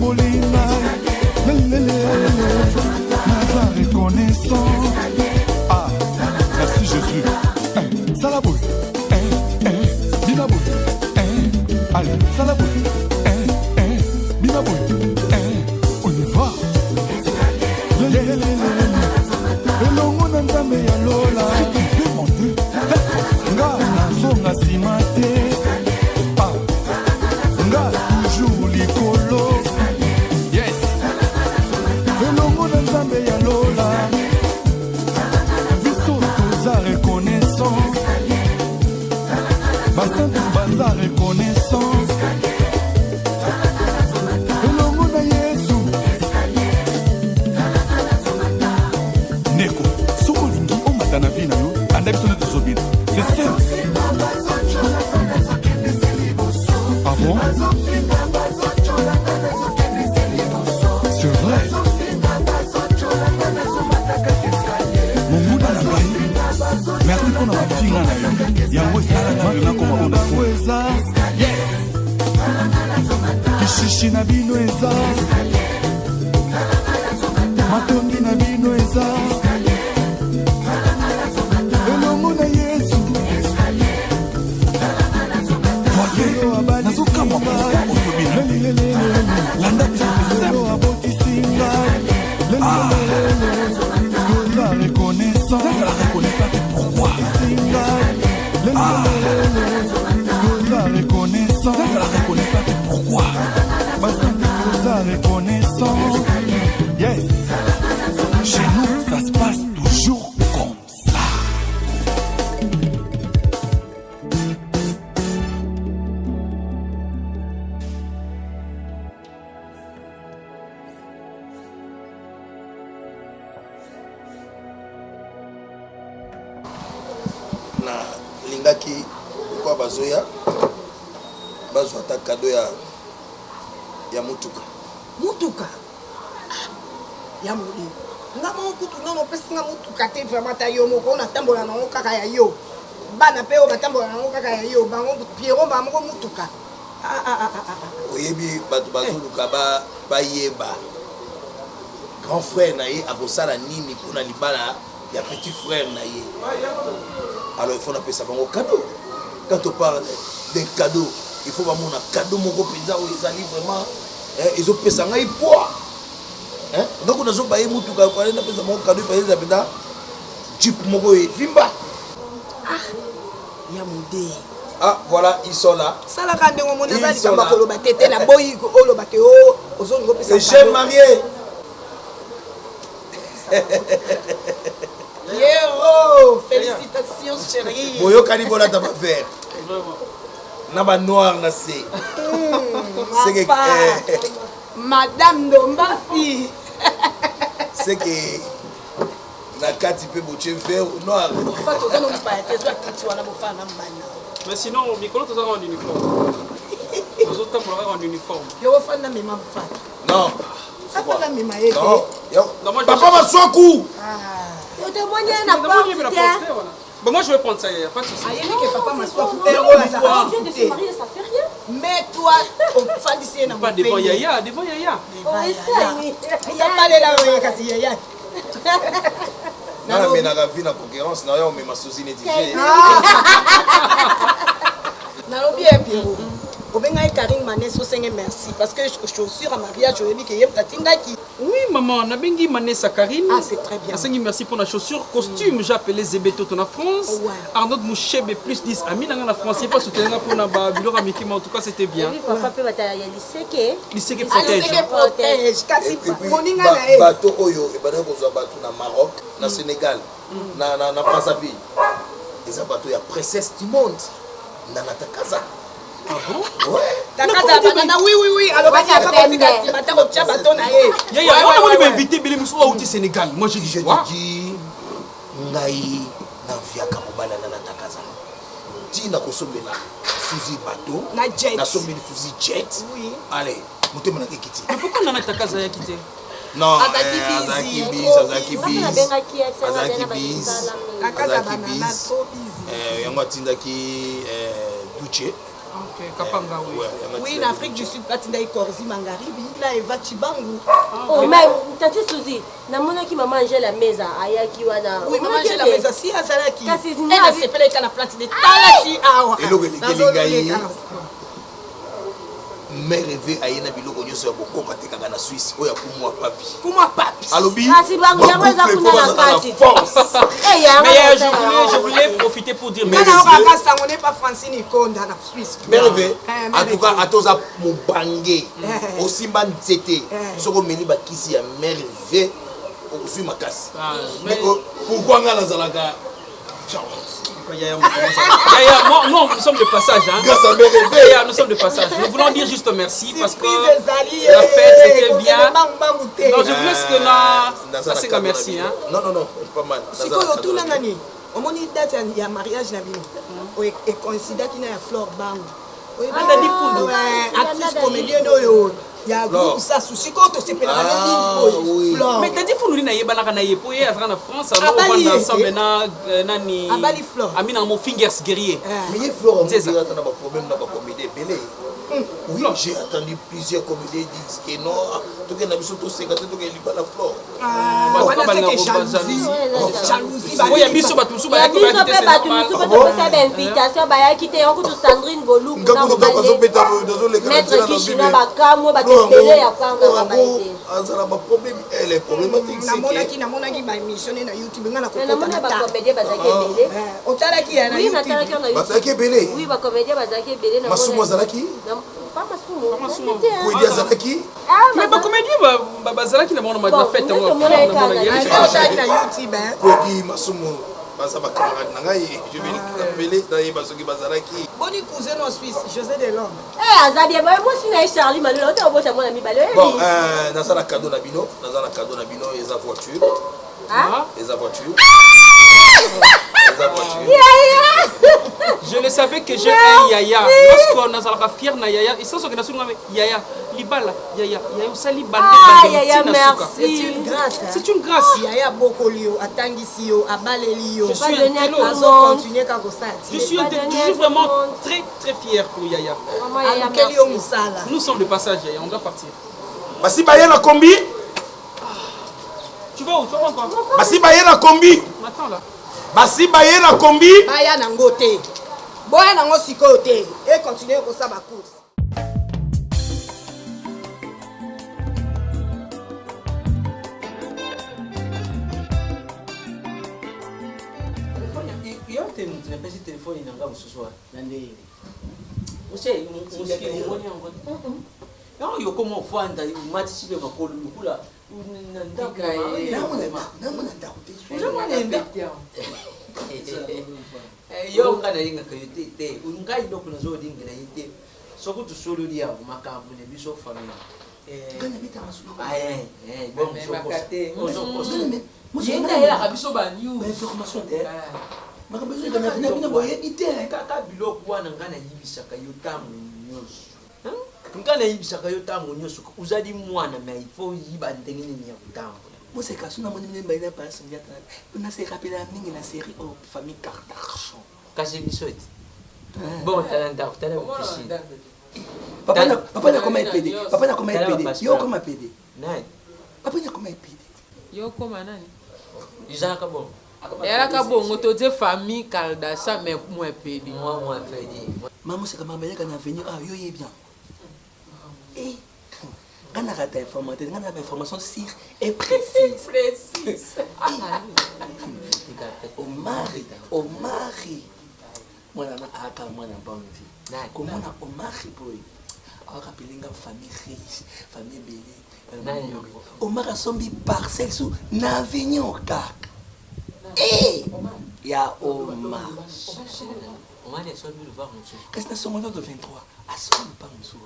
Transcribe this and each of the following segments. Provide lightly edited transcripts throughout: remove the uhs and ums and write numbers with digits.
Bolinga, Naza reconnaissant. Ah, merci Jésus. Salaboui, Binaboui, allez, Salaboui, Binaboui, on y va. Elongo na nzambe ya lola, nga nazonga nsima te. Toujours likolo. Yes. Elongo na nzambe ya lola. Biso toza reconnaissance. Basantu baza reconnaissance. Elongo na Yesu. Neko, soko lingi omata na vi na yo, anda biso nde tozobina. C'est ça. Ah bon? C'est vrai. Mon Bouddha n'a pas eu. Merci pour notre fille là. Yango esala na comme on a fait. Kishishi na bino eza. Matongi na bino eza. Elongo na Yesu. Nazuka mwaka Landa Abotisinga la reconnaissance. La reconnaissance pourquoi? La reconnaissance. La reconnaissance pourquoi? La reconnaissance. Yes. Chez nous, ça se passe toujours comme ça. Lingaki kwa bazoya bazo ata kado ya mutuka ya muli nga mo kutu nono pesi nga mutuka te vraiment ta yo moko na tambola na ngo kaka ya yo bana pe o batambola na ngo kaka ya yo bango Pierrot ba moko mutuka oyebi bato bazoluka ba yeba grand frère na ye akosala nini mpona libala ya petit frère na ye. Alors il faut appeler ça un cadeau. Quand on parle d'un cadeau, il faut avoir un cadeau mon pizza où ils arrivent vraiment ils ont payé ça un poids. Donc on a pas eu tout cas on a payé ça mon cadeau par exemple dans Jeep mogo et Vimba. Ah, ya mudé. Ah voilà, ils sont là. Ça la rende mon nazali kama koloba tete na boyi ko oloba ke o ozongo pesa. Les jeunes mariés. Pierrot, félicitations chérie. Boyo kanibona ta faire. Na ba noir na c'est. C'est que Madame Dombasi. C'est que na kati pe boche vert ou noir. Mais sinon, Mikolo, tu as en uniforme. Les autres, tu as en uniforme. Non. Non, papa m'a soit coup. Bon, moi je vais prendre ça, il n'y a pas de souci. Mais toi, pas devant Yaya, devant Yaya. Non, mais dans la vie, dans la concurrence, non, mais ma sousine est difficile. Merci parce que chaussure à mariage, je dis que oui, maman, on a bien dit Manessa Karine. Ah, c'est très bien. Merci pour la chaussure. Costume, j'ai appelé Zébeto en France. Arnaud Mouchebe plus 10 amis dans la France. C'est pas soutenir pour la Babylone, mais en tout cas, c'était bien. Papa peut être lycée qui protège. Bateau Oyo, et bateau na Maroc, na Sénégal, na Brazzaville. Les bateaux, il y a princesse du monde. Nana Takaza. Ah bon? Ouais. Takaza, oui. Alors, on va inviter Bélé Moussou au Sénégal. Moi, je dis, Naï, Naviaka Mobala Nana Takaza. Tina Kosomela, fusil bateau, na someli fusil jet. Oui. Allez, montez-moi na kiti. Mais pourquoi Nana Takaza a quitté? Non, Azaki Yango atindaki Duce. Ok, Kapanga, oui. Oui, en Afrique du Sud, Patinda et Korzi Mangaribi, là, Eva Chibangu. Oh, mais Tati Suzy, namona qui m'a mangé la mesa, ayaki wana. Oui, maman, j'ai la maison, si Azalaki. Kasi Elle a séparé la plate de Talati Awa. Et le mère rêvé à yena biloko nyonso ya bokoka tekaka na Suisse oyo akumwa papi. Kumwa papi. Alobi. Kasi bango yango eza kuna na kati. Eh ya. Mais je voulais profiter pour dire Mais là, on n'est pas Francine Konda na Suisse. Mère rêvé. En tout cas, atoza mubange. Osimba nzete. Soko meni ba kisi ya mère rêvé. Osui makasi. Mais pourquoi nga nazalaka Yaya, non, nous sommes de passage. Hein. Yaya, nous sommes de passage. Nous voulons dire juste merci parce que la fête c'était bien. Non, je vous laisse que na merci. Hein. Non, pas mal. Si quoi tout l'année, on m'a dit date il y a mariage na bino. Et considère qu'il y a fleur bang. Oui, on a dit fou. Artiste comédien oyo. Ya groupe ça souci quand on s'est pelaka ni fleur. Mais t'as dit fou nous na yeba na yepo ya en France on va ensemble na nani Abali fleur. Amina mon fingers guerrier. Mais fleur on dit ça na ba problème na ba comédie belé. Oui, j'ai attendu plusieurs comédies disent que non, tout que na biso to seka to que libala fleur. Jalousie. Oui, ya biso batu musu ba ya biso pe batu musu ko to pesa invitation ba ya kite yango to Sandrine Boluku na ko Maître Kishina bakamo ba tele ya kwanga ba baite. Azala ba problème elle est problématique c'est que namona ki ba émission na YouTube ngana ko namona ba comédien bazaki belé. Otalaki ya na Oui, YouTube. natalaki na YouTube. bazaki belé. Oui, ba comédien bazaki belé na Masumo azalaki? Pas Masumo. Kwedi azalaki? Mais ba comédie ba bazala ki na mona ma fête on Otalaki na YouTube. Kwedi Masumo baza ba camarade na ngai je vais l'appeler dans les basoki bazalaki. Boni cousin en Suisse, José Delhomme. Eh, Azabia, moi aussi na Charlie Malula, tu as beau mon ami balé. Bon, naza na cadeau na bino, et sa voiture. Ah? Et sa voiture. Je le savais que j'ai un Yaya. Lorsqu'on a la fière na Yaya, ils sont sur Yaya, Libala, Yaya, Yaya Sali Bande. Ah, Yaya, merci. C'est une grâce. C'est une grâce. Yaya Bokolio, Atangisio, Abalelio. Je suis un télo. Je suis vraiment très très fier pour Yaya. Nous sommes de passage, Yaya, on doit partir. Basi baye na combi. Tu vas où? Tu vas encore? Basi baye na combi. Attends là. Basi baye na combi. Baya na ngote. Boya na ngo sikote. Et continuer ko sa ba course. Tunapesi telefoni na ngabu suswa nande ose musiki ngoni yango yango yoko mo fanda umati sibe makolo lukula nandaka namuna ndakutisha yo kana yinga kayite te ungai do kuna zo dinga na yite soko to solo dia makambu ne biso famille Kana bita masulu. bon makate Yenda ya kabiso ba new information de. makabezo kana fina bina boye ite kaka biloko wana ngana yibisaka yo tamu nyonso ngana yibisaka yo tamu nyonso uzali mwana mais il faut yiba ndenge nini ya kutambo Moi c'est kasu na moni mine baina pa singata. Una se rapela mingi na série au famille Kardashian. kasi bisote bon talanda kutana piscine Papa na koma PD. Papa na koma PD. Yo koma PD. nani Papa na koma PD. Yo koma nani? izaka bon Era kabongo to te famille Kardashian mais moi pedi. moi fedi Maman c'est comme maman kana venir yo y est bien. Et quand on a des informations, on a des informations sûres et précises. Au mari. Moi, on a bonne vie. Comment on a au mari, boy? On a rappelé une famille riche, famille belle. Au mari a sombi parcelle sous Navignon, kak. Eh! Il y a Omar. Omar est sorti de voir monsieur. Qu'est-ce que c'est mon nom de 23? À son pas monsieur.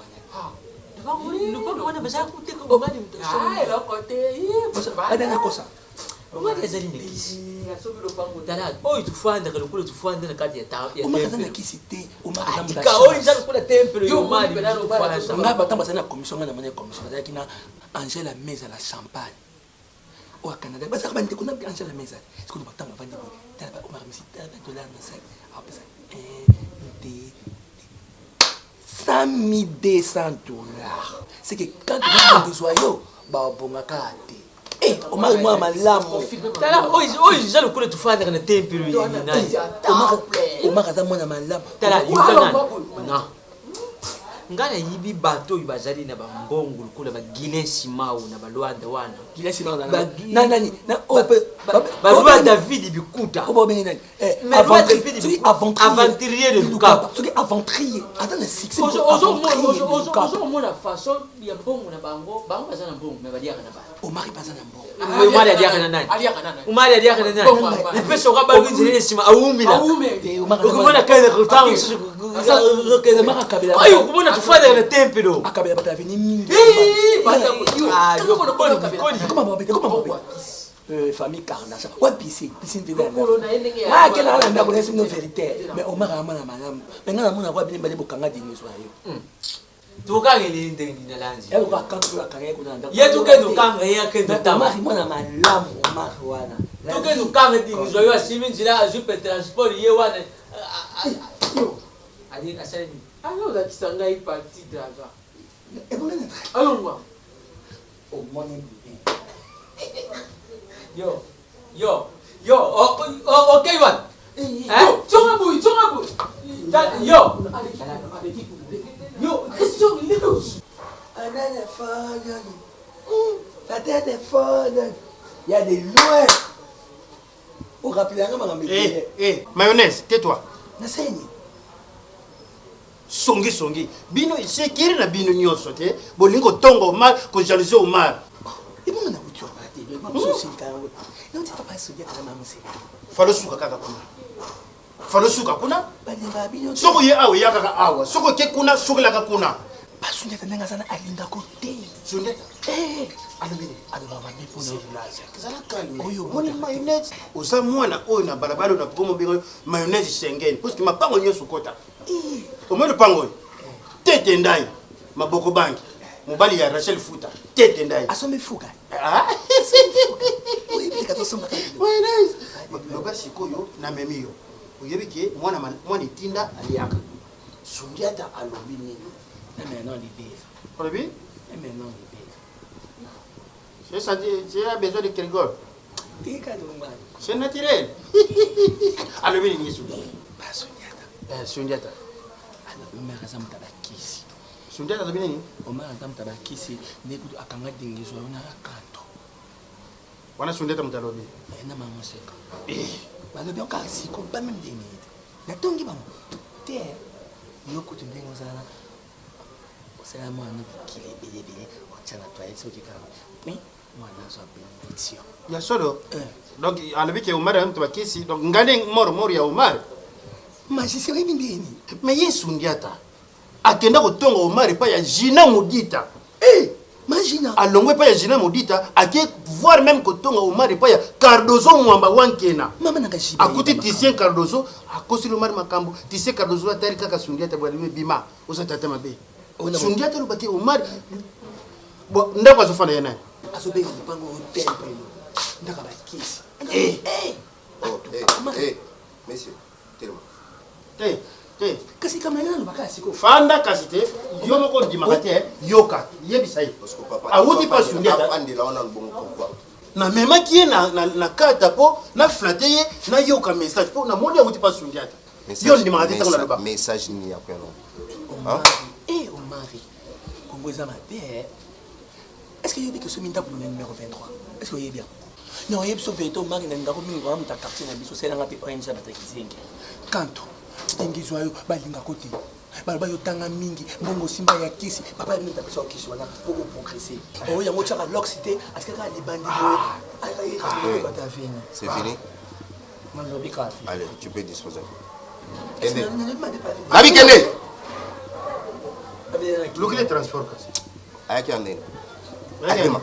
Nous pas on a besoin d'écouter comme Omar de Ah, le côté. Adana kosa. Omar est allé n'existe. Dala, oh tu fais dans le coup tu fais dans le cadre ya Omar a qui cité Omar a dans ka oh ils ont le temple yo Omar on a battu dans la commission on a mené commission avec une Angela Meza la champagne. Au Canada, parce que quand on a Angela Meza, est-ce qu'on va t'en vendre Omar Messi $1 dans ça. Après ça $1 200. C'est que quand tu vas dans yo, bah bon akate. Eh, Omar moi malamu. Tala, déjà le coup de tout faire dans le temple lui. Omar aza mwana malamu. Tala, yutana. Non. Ngala yibi bato ibazali na bambongo lukula ba Guinness Simao na balwanda wana. Guinness Simao na nani na ope ba David bikuta. Obo beni nani aventurier de Luka. Ce qui aventurier. Attends le succès. Ozo mona façon ya bongo na bango bazana bongo mais badia kana ba. Omar bazana bongo. Omar adia kana nani? Omar adia kana nani? Le pesa ka ba Guinness Simao aumila. Okumona kana kutango. Omar akabela. Ayo kumona tufanya na templo. Akabela batavini mingi. Famille Kardashian. Ouais, piscine de la. Ah, quelle a la connaissance de vérité. Mais Omar a mana madame. Maintenant, on a bien balé bokanga dini soyo. Tuka ngeli ndeni na lanzi. Ya ko kantu la kanga ko ndanda. Ya tuka no kanga ya kendo tama. Omar mwana malamu Omar wana. Tuka no kanga dini soyo asimi njila ajupe transport ye wana. Yo. Ali kasani. Alors là, Kisanga est parti d'avant. Allons voir. Au money. Yo, ok, Ivan. Tchongaboui. Yo, question, il est louche. La tête est folle. Il y a des lois. Vous rappelez un mayonnaise, tais-toi. N'enseigne. Songi. Bino, c'est qui na bino nyonso te. Bolingo tongo mal, ko jalousie au mal. Et bon, on a voiture. Non, tu pas se dire que maman c'est. Falo suka kuna. Soko ye awe ya kaka awa. Soko ke kuna, soko la kuna. Pas sunya tanga sana alinda côté. Sunya. Alobele, alobama mepo na village. Kazala kali. Oyo moni mayonnaise. Oza mwana oyo na balabala na promo bingo mayonnaise Schengen. Parce que mapango nyoso kota. Omwe pango. Tete ndai. Maboko banki. Mobali ya Rachel Futa. Tete ndai. Asome fuka. Oui, puis quand on sommes mayonnaise. Loba sikoyo na memiyo. Oyebike mwana itinda aliaka. Sundiata alobi nini? Mais non, les bêtes. Olobi? Mais non, les bêtes. J'ai besoin de quelque chose. C'est naturel. Alobi nini Sundiata? Pas Sundiata. Sundiata. Omar azam tabakisi. Sundiata alobi nini? Omar azam tabakisi nekutu akanga dingizo na kanto. Wana Sundiata mutalobi. Na maman seka. Balobi encore si ko pas même des minutes. Na tongi ba mo. Te yoko tundengo sana. Osala mwana kile bele ochana toilette soki kama. Mais mwana so bénédiction. Ya solo. Donc alobi ke Omar azam tabakisi. Donc ngane moro ya Omar. Magicien est bien. Mais ye Sundiata. Akenda kotonga Omar pa ya Jina Mudita. Imagine. Alongwe pa ya Jina Mudita, ake voir même kotonga Omar pa ya Cardozo Mwamba wankena. Mama nakajiba. Akuti Tissien Cardozo, akosi Omar makambo, Tissien Cardozo atari kaka Sundiata bwaliwe bima, osa tata mabe. Sundiata lobaki Omar bo ndako azofana yana. Asobe ngipango hotel pelo. Ndaka bakisi. Monsieur, tellement. Kasi kama ngana lobaka siko. Fanda kasite, yo moko ndimakate, yoka, yebisa yi. Parce que papa. Awuti pa Sundiata. Andi la on a le bon pourquoi. Na mema ki na kata po na flatter ye na yoka message po na moni awuti pa Sundiata. Yo ndimakate tango na loba. Message ni après non. Hein? Omari. Kongo za mabe. Est-ce que yobi que ce minda pour le numéro 23? Est-ce que vous bien? Non, il y a ce veto Omari na ndako mingi kwa mta quartier na biso sela ngapi ONG batakizenge. Kanto. Tengizo ayo balinga kote. Balba yo tanga mingi mbongo simba ya kisi papa ni tapisa kisi wana pour progresser. Oh ya mocha l'oxité askaka li bandi C'est fini. Allez, tu peux disposer. Abi kende. Look le transport kasi. Ayaki andene.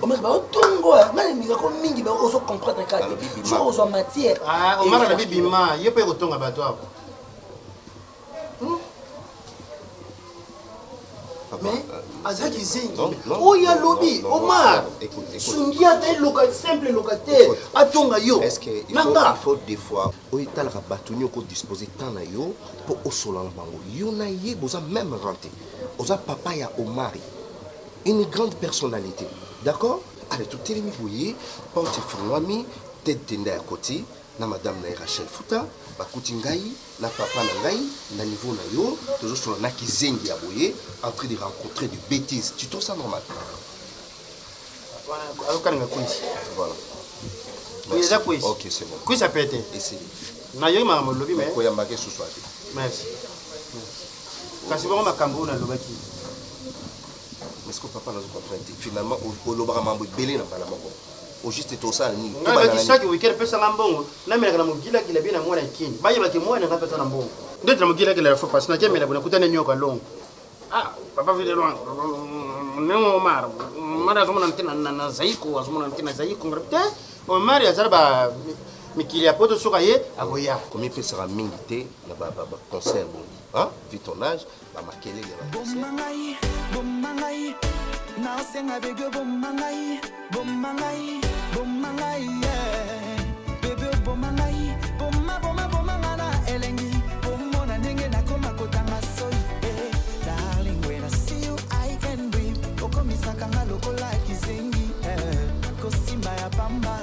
Omar ba otongo ngani ninga ko mingi ba oso comprendre kati. Je oso matière. Ah, Omar na bibima, yepe ko tonga bato hapo. Mais Azaki Zengi. Oh, il y a lobby. Omar. Sundia, t'es simple locataire. Atonga yo. Est-ce qu'il faut des fois, où il y a le rabatouillon qu'on dispose de temps pour au solan bango. Yo na yé, vous avez même renté. Vous avez papa ya Omari. Une grande personnalité. D'accord? Allez, tout est mis pour y porte Frouami, tête tenda à côté, na madame na Rachel Fouta, bakuti ngai, na papa na ngai, na niveau na yo, toujours sur la Zengi à boyer, en train de rencontrer des bêtises. Tu trouves ça normal? Voilà. Ok, c'est bon. Qui ça peut être? Essayez. Na yo ma lobby mais. Ko ya marqué ce soir. Merci. Kasi bon ma kambo na lobaki. Mais ce que papa nous comprend finalement au lobara mambo belé na bala moko. Au juste tout ça ni. Na ba chaque week-end pesa ngambongo. Na mela kana mugila kila bina mwana kini. Baye baki mwana ngapa tana mbongo. Ndio tuna mugila kila fo pas na kemela kuna kutana nyoka longo. Ah, papa vile lwangu. Nemo Omar. Mara zomona ntina na zaiko, zomona ntina zaiko ngapte. Omar ya zarba mikili apoto soka ye agoya. Combien pesa mingi te na ba concert bon. Hein? Vu ton âge, va marquer les Bomangai, now sing avec eux, Bomangai, bébé Bomangai, Bomangana, Elengi, Bomona Nenge Nakoma Kotanga Soy, darling, when I see you, I can breathe. Okomisakanga loko like Zengi, Kosimba ya Pamba,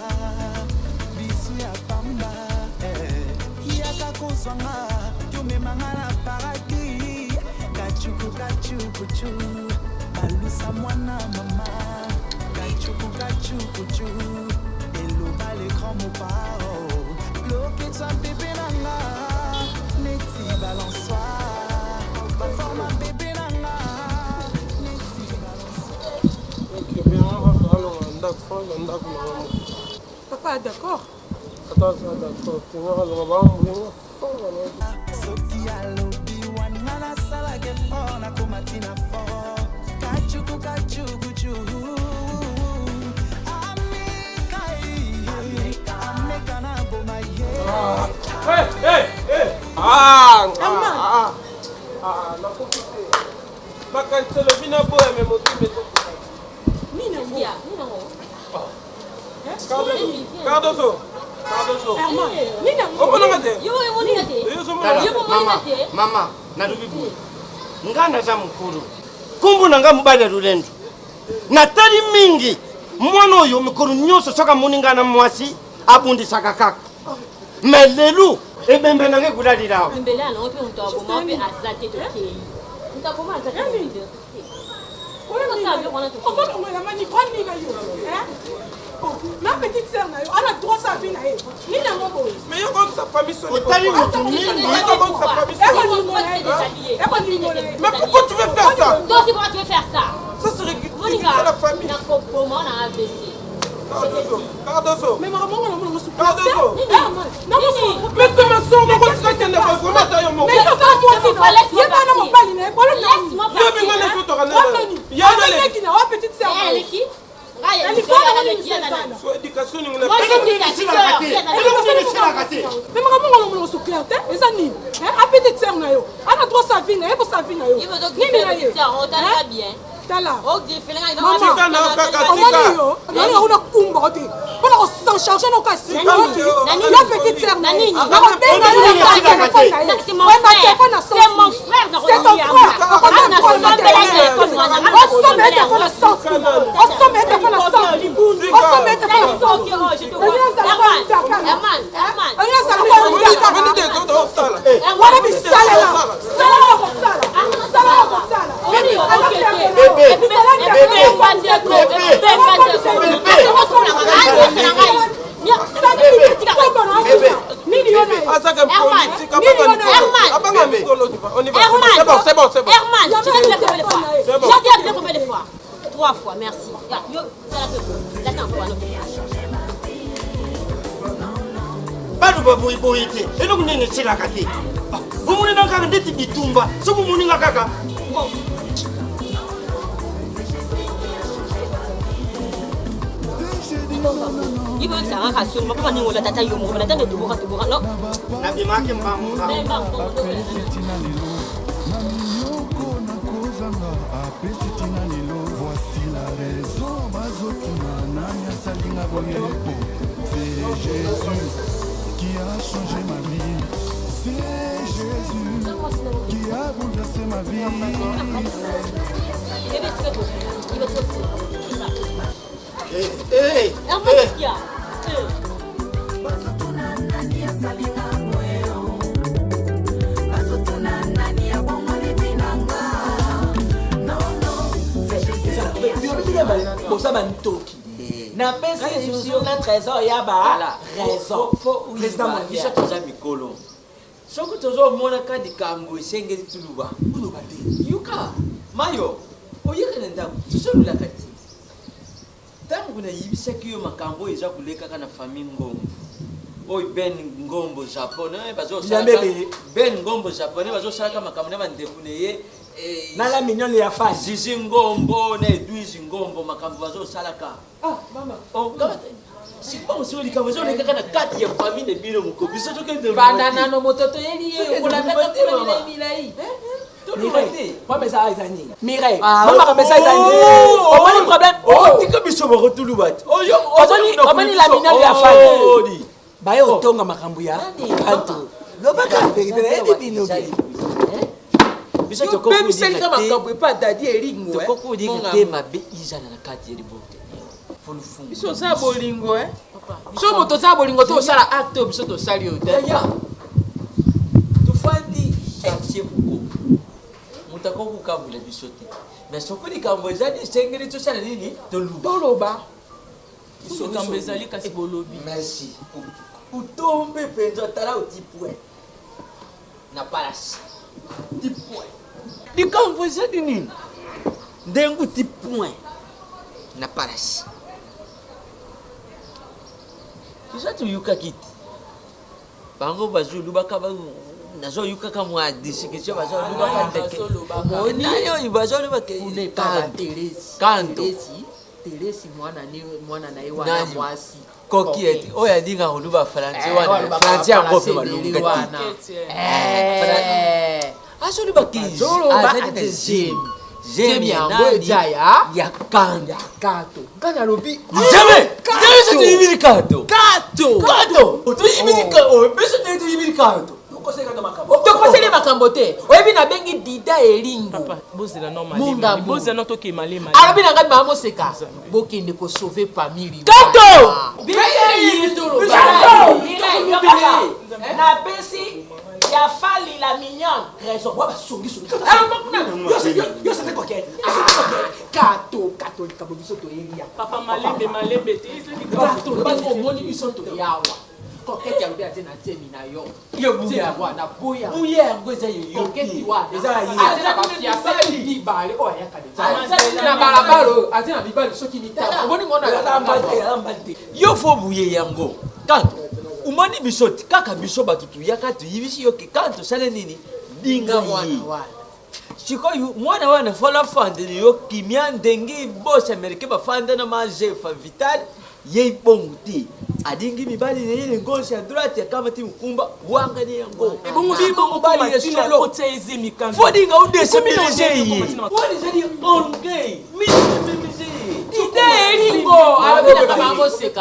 Bisu ya Pamba, Hiaka Koswanga, Yume Mangana Paradis, Kachuku, Balusa mwana mama, Kachuku, Eloba l'écran mon pao, bloqué toi bébé nanga, Neti balançoire, forme bébé nanga, Neti balançoire. Ok, bien, alors on d'accord. Papa, d'accord. Attends, d'accord, tu vas Soki alobi wanana sala ke fona komatina fo kachuku ameka na boma ye na kokite bakanselo bina boya me motibe Nina Cardoso. Mama, narubibu. Nganda za mukuru. Kumbu nanga mubale rulendo. Natali mingi. Mwana oyo mukuru nyoso soka muningana mwasi abundi sakakaka. Melelu ebembe nange kudalira. Mbele ana ope mtu aboma pe azate tokei. Mtaboma azate tokei. Comment ça veut qu'on a tout? On va tomber la manie quoi ni na yo. Hein? Ma petite sœur na yo, elle a droit sa vie na yo. Ni na mo boy. Mais yo comme sa famille sonne. Mais pourquoi tu veux faire ça? Toi aussi pourquoi tu veux faire ça? Ça serait ridicule à la famille. Na comment on a AVC. Cardoso. Mais maman on a mon soupe. Cardoso. Non, mais c'est ma soeur, mais qu'est-ce que tu ne veux pas faire mon mais ça va moi c'est pas laisse-moi pas mon bali né. Laisse-moi pas. Il y a des qui n'a pas petite sœur. Elle est qui? Elle est soit éducation ni on a mais maman on a mon soupe clair té et ça ni. Hein? A petite sœur na yo. Elle a droit sa vie na yo, sa vie na yo. Il veut donc petite sœur, on t'a bien. Tala. Oh, des félins, ils ont on a kumbote. On a s'en charger nos cassis. La petite sœur Nani. C'est mon frère. C'est ton C'est bon. Herman, tu l'as dit combien de fois? J'ai dit combien de fois? 3 fois, merci. bado babuibuite eno kunene chilaka te bumuni nakaka ndeti bitumba so bumuni ngakaka ibo tsanga ka so mapa ni ngola tata yo mo na tande tubuka no na bimake mbamu napesi tina lelo. Voici la raison bazotuna nani asalinga boye. C'est Jésus qui a changé ma vie. C'est Jésus qui a bouleversé ma vie. napesi sur na trésor ya ba raison président biso toza mikolo soki tozomonaka likambo esengeli tuluba yuka mayo oyeka na ndako tosolulaka ti ntango nayibisaki yo makambo oyo eza kolekaka na famille ngombo oyo ben ngombo japonais ben ngombo japonais bazosalaka makambo na bandeko na ye na la mignonne ya fan zizi ngombo na edwige ngombo makambo bazosalaka mama sipango sio likambo ezolekaka na kati ya famille na bino moko biso tokende banda nano moto toyeli ye kolandaka kuna milai Mireille, maman a message à nous. On a un problème. Oh, tu comme biso moko tulubat. On a la mignonne ya fan. Baye otonga makambuya. Kanto. Lobaka vérité bino. Biso toko ko dire makambo pa dadi eringo. Toko ko dire te mabe izana na kati ya libote. Biso sa bolingo so moto sa bolingo to sala acte biso to sali o ya to fandi etie buko mutako kukabula biso te mais soko likambo ezali sengeli to sala nini toloba biso kambo ezali kasi bolobi merci utombe penza tala otipwe na palasi tipwe likambo ezali nini ndengu tipwe na palasi Isa tu yuka kiti. Bango bazulu bakaba nazo yuka kama disikisho bazulu bakateke. Moni yo ibazulu bakene para Teresi. Kanto. Teresi mwana na wana mwasi. Kokieti. Oya dinga holuba Francie wana. Francie akope balunga. Azulu bakizi. Azulu J'aime yango jaya ya kanda kato kana lobi jamais c'est du yimiri kato tu yimiri kato beso tu yimiri kato tokoseli makambo te oyebi na bengi dida elingo bozela normalement bozela to ke malema arabi na ngai mama moseka bokende ko sauver famille kato na pesi ya fali la mignonne raison wa songi yo c'est quoi kato likabo biso to yeria papa malembe te kato ba ko moni biso to yawa koketi ya mbia tena temi na yo buya bwana buya ngoza yo koketi wa eza yi atena bafia sali bibale o ya kadeza na barabaro atena bibale soki nita oboni ngona ambate yo fo buye yango kanto umani bisoti kaka biso batutu yakatu yibisi yoke kanto sale nini dinga wana chiko mwana wana fola fande yo kimia ndengi boss amerike ba fande na maje fa vital ye bonguti adingi mibali ne ngosha droite ya kama timu kumba wanga ni yango ebongo bibo bali ya solo otezi mikanzo fodinga udese meje yi wali zali ongay mi ide eringo arabi na kama moseka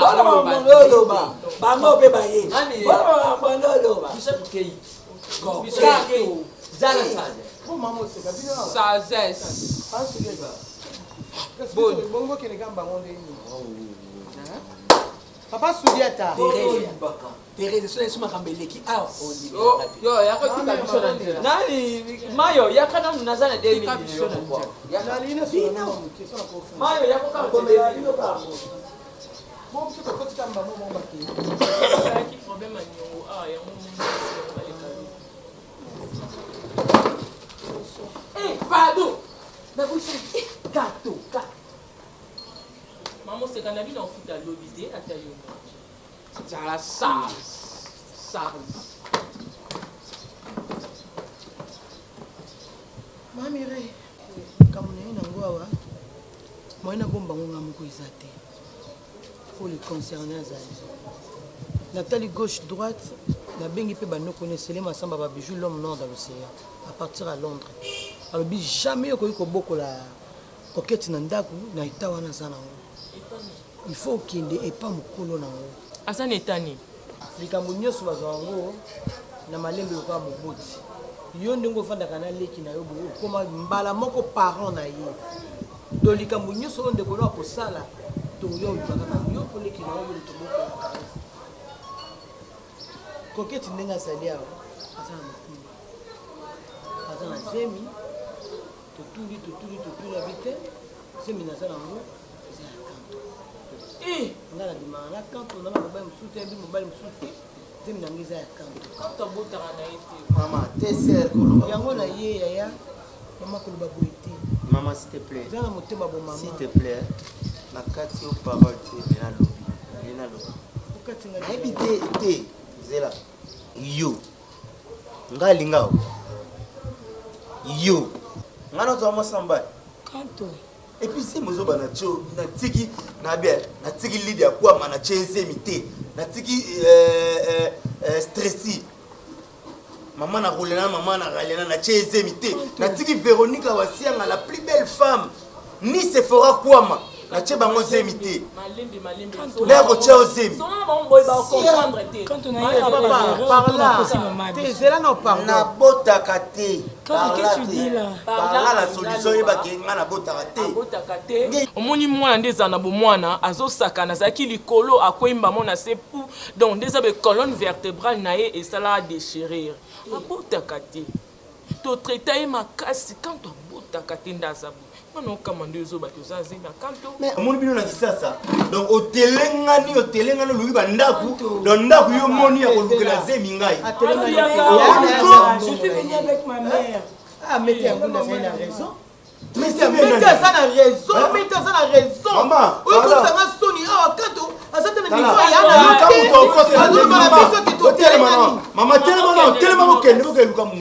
bango pe baye bandoloba bisakei zala sagesse bongo kene gamba ngonde ni papa Sudiata Teresa sio sema kambeleki awa yo yako tika biso na nzela nani mayo yakana mnazana deni tika biso na nzela yalina sina kesona kofu mayo yako kama kombela lino ba bon tu ko tika mba mo ba ki ki problème ni ya mo pardon mais vous savez kato maman c'est quand on fout à l'obité à ta yo c'est la sars mami re kamune nango awa moyena bomba ngo ngamoko izate pour les concernés azali natali gauche droite na bengi pe banoko ne sele masamba ba bijou l'homme nord dans l'océan à partir à Londres alors bi jamais okoki kobokola koketi na ndako na eta wana aza nango il faut okende epa mokolo nango aza na eta nini likambo nyonso bazwa yango na malembe lokola moboti yo ndenge ofandaka na leki na yo boye okoma mbala moko parent na ye do likambo nyonso oyo ndeko no akosala toyo olukaka na yo mpo leki na yo boye tobokolaka koketi ndenge azali awa aza na mokulu aza na zemi totuli abi te zemi naza nango eza ya kanto nga na dimaka na kanto nanga mobali mosusu te mbi mobali mosusu te zemi nango eza ya kanto Maman, t'es sœur Koloba. yango na ye yaya mama Koloba boye te Maman, s'il te plaît. eza na motema bo mama S'il te plaît. Na kati aux paroles te na lobi. Na lobi. okati nga Habité te zela. Yo. Nga lingao. Yo. Nga no tomo samba. kanto Et puis si mozo ba na cho na tiki na bien na tiki leader kwa mana chense mité na tiki stressé. Maman na rolena maman na galena na chense mité na tiki Véronique Awasianga la plus belle femme ni Sephora Kwama na che bango zemité malembe na ko che ozemi sona ba mboy ba comprendre te kanto na ye parla te zela na parla na botaka te Quand qu'est-ce que tu dis là? Parla la solution yeba ke nga na botaka te omoni mwana nde eza na bomwana azosakana azalaki likolo akoyimba mona se pou donc nde eza colonne vertébrale na ye esala déchirer abotaka te totraita ye makasi kanto abotaka te nde aza bo mwana okama nde ozobaki oza zemi akanto omoni bino na kisasa donc otelengani oluki bandaku donc ndaku yo moni ya kolukela zemi ngai je suis venu avec ma mère ah mais t'es un na raison mais ça na raison mais ça na raison maman oui comme ça nga soni awa kanto azata na niveau ya na mama telema okende okeluka mu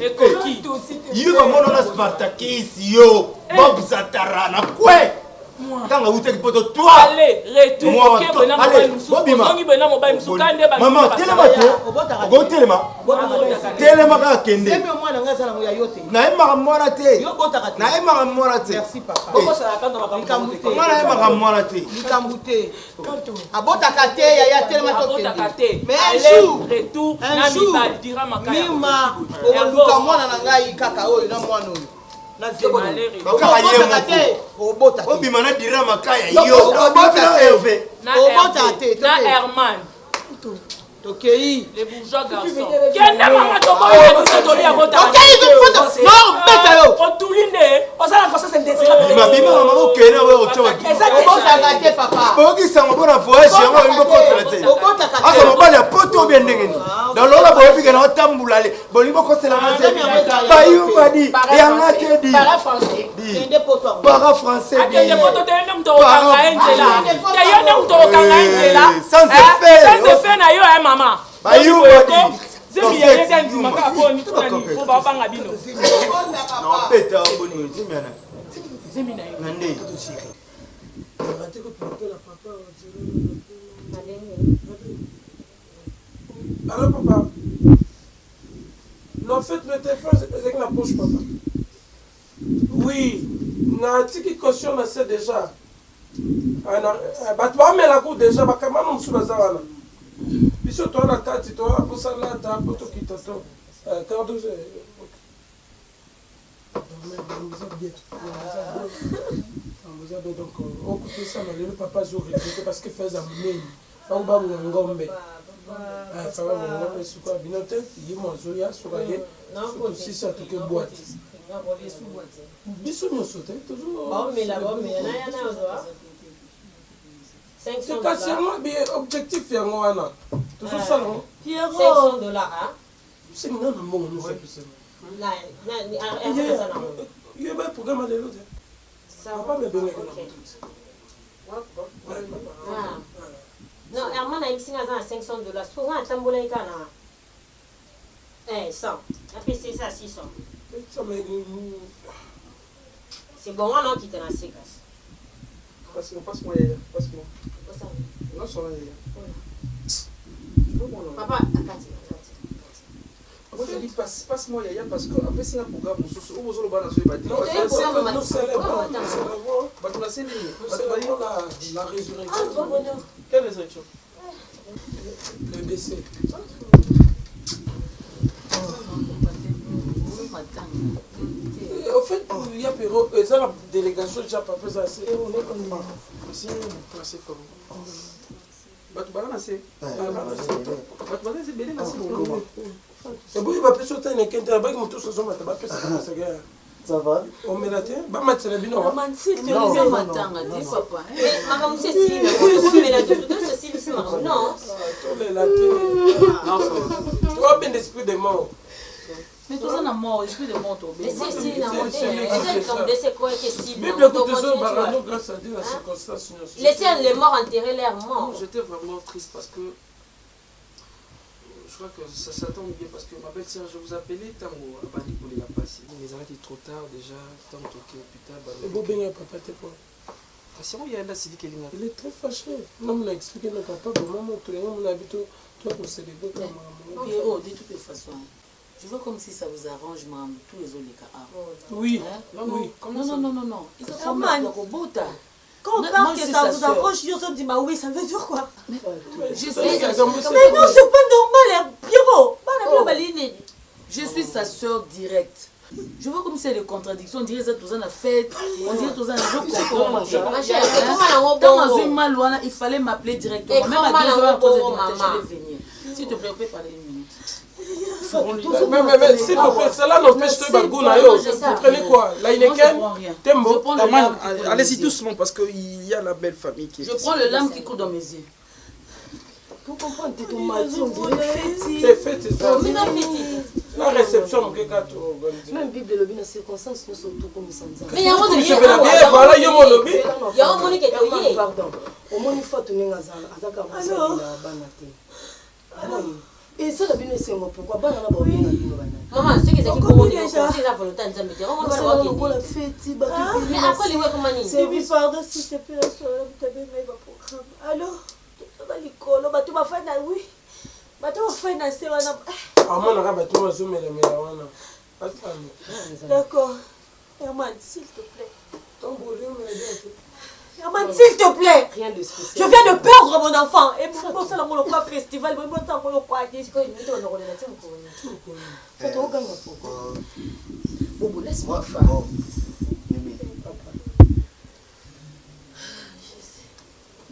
yo bamona na Spartakis yo Bob Zatara na kwe tanga uteki poto toi allez retour ke bena mobile musuku zongi bena mobile musuku kande ba mama telema te go telema ka kende semi mwana nga sala ngo ya yote na ema mwana te yo botaka te na ema mwana te merci papa boko sala kando makambu te mwana ema mwana te likambu te abotaka te ya telema to abotaka te mais un jour retour na mibali dira makaya mima oluka mwana na ngai kaka oyo na mwana oyo obima na dira makaya na Herman tokei les bourgeois garçons kende mama toboya toli ya bota non beta yo otulinde osala kosa sentesira bima mama okena we ochowa obotaka te papa bokisango mpona voyage yango olingo kotela te asa mobali ya poto obia ndenge nini dans lola boyebika na otambula le bolingo koselanga te bayubadi yanga te di para français akende poto te yende mutu okanga enzela te yende mutu okanga enzela sans effet na yo mama bayubadi zemi yeleta ndima kaka poni po babanga bino peta boni zemi na yo nande Alors papa, en fait le téléphone c'est avec la poche papa. Oui, na tiki caution na c'est déjà. Ana batwa mais la cour déjà ba kama no msuba zawana. Biso to na kati to na posa la ta poto kitato. Cardo donc on coupe ça mais le papa joue parce que fait ça meni. Fa ba ngombe. Fala ngombe suka binote yimo zoya suka ye. Non, si ça tout que boîte. Biso no sote toujours. Bon mais là bon mais na ya na ozo. C'est quasiment bien objectif yango wana. Toujours ça non. $500 hein. C'est non non bon nous fait plus. Il y a un programme de l'autre. Ça va pas me donner non, Herman a ici à $500. Souvent, à Tamboula, 100. Après, c'est ça, 600. C'est bon, on a quitté la séquence. Parce que non, papa, Moi je dis passe-moi Yaya parce que après c'est un programme sous au besoin de bana sur bâtiment. Nous célébrons la résurrection. Quelle résurrection? Le décès. Au fait, il y a ça la délégation déjà pas fait ça. C'est passé comme. Et puis, il va plus sauter une quinte, il va tout ça, ça va. On met la terre, va mettre la bino. Non, tu vois bien l'esprit des morts. Mais tout ça n'a mort, esprit de mort. Mais c'est la laissez les morts enterrer leurs morts. J'étais vraiment triste parce que je crois que ça s'attend bien parce que ma belle-sœur, je vous appelais tant à Bali pour les passer. Mais ça va être trop tard déjà, tant que l'hôpital. Et vous bien papa t'es quoi? C'est bon, il y a là, c'est dit qu'il est. Il est très fâché. Non, on a expliqué à papa comment tout le monde habite toi pour célébrer comme maman. Pierrot, de toutes les façons. Je vois comme si ça vous arrange, maman, tous les autres cas. Oui. Non. Ils sont comme ça, quand on parle que ça vous arrange, ils dit oui, ça veut dire quoi? Mais non, c'est pas normal, Pierrot. Je suis sa soeur directe. Je vois comme c'est des contradictions. On dirait que tout ça a fait. On dirait que tout ça a fait. Il fallait m'appeler directement. Même à 2 heures, je vais venir. S'il te plaît, on peut parler une minute. Mais s'il te plaît, cela n'empêche que vous prenez quoi? La Heineken, Tembo. Allez-y doucement parce qu'il y a la belle famille qui est. Je prends le lame qui coule dans mes yeux. Pour comprendre, tu es ton mari, on dirait fête. C'est fête, c'est ça. La réception, même Bible lobby dans circonstances, nous sommes tout comme ça. Mais il y a un monde qui est là. Voilà, il y a un lobby. Il y a un monde qui est là. Pardon. Au moins une fois, tu n'es pas et ça, la bine, c'est pourquoi pas dans la maman, c'est que c'est pour déjà. C'est la volonté de s'amuser. On va voir la fête. Mais après, les comment dire? C'est oui, pardon, si je peux la soirée, vous avez mis mon programme. Alors, tu vas l'école, tu vas faire oui. Tu vas faire la séance. Ah, moi, on va tout zoomer le mélange. D'accord. Herman, s'il te plaît. Herman, s'il te plaît. Rien de spécial. Je viens de perdre mon enfant. Et pour ça, on a festival. On a Bobo, laisse-moi faire.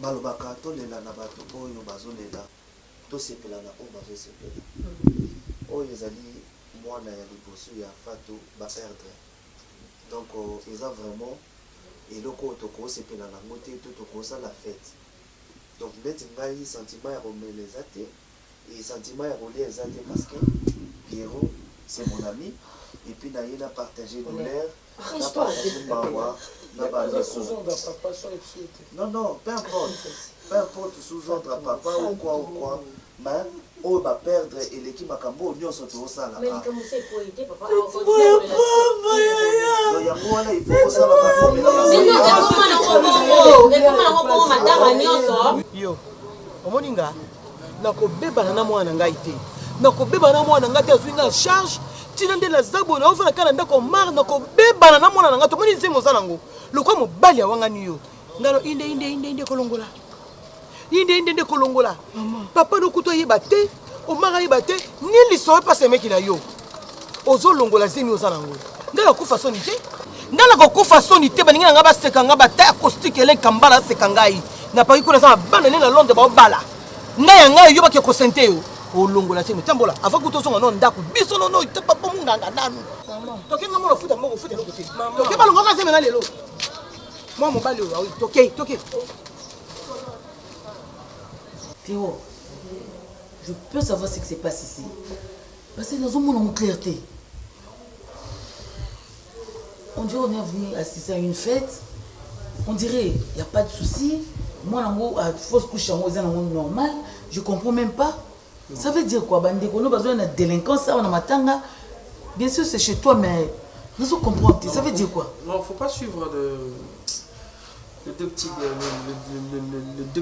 balobaka tolela na bato oyo bazolela tosepela na oyo bazosepela oyo ezali mwana ya liboso ya fato baperdre donc eza vraiment eloko oyo tokosepela nango te to tokosala fete donc neti ngai sentiment ya komela eza te et sentiment ya kolia eza te parce que Pierrot c'est mon ami et puis na ye na partager douleur na partager mawa na non, peu importe sous-ordre à papa ou quoi, mais on va perdre et l'équipe à Cambo, nous sommes tous ça là. Mais comme c'est pour aider papa. Yo, omoninga nakobebana na mwana ngai te. Nakobebana na mwana ngai te azuinga charge. Tinande la zabo na ofana kana ndako mar nakobebana na mwana ngai to moni nzemo za nango. Lokwa mobali ya wangani yo. Ngalo inde kolongola. Inde kolongola. Papa no kuto yeba te, o mara yeba te, ni liso pa se meki na yo. Ozo longola zemi oza nango. Ngala ko façon te. Ngala ko façon te baninga nga ba seka nga ba ta acoustique ele kambala seka ngai. Na pa ikona za bana ne na Londres ba bala. Ngaya ngai yo ba ke ko sente yo. O longola te mutambola. Ava kuto songa no ndako. Biso no te papa munganga nanu. Toke nga mo futa mo futa lokote. Toke ba longola zemi na lelo. Moi, mon balai, oui, toqué. Théo, je peux savoir ce qui se passe ici. Parce que dans un monde en clarté. On dirait qu'on est venu assister à une fête. On dirait il n'y a pas de souci. Moi, à fausse couche, c'est un monde normal. Je ne comprends même pas. Ça veut dire quoi? Bandeko, nous avons besoin de délinquance, on a matanga. Bien sûr, c'est chez toi, mais nous comprenons. Ça veut dire quoi? Non, il ne faut pas suivre les deux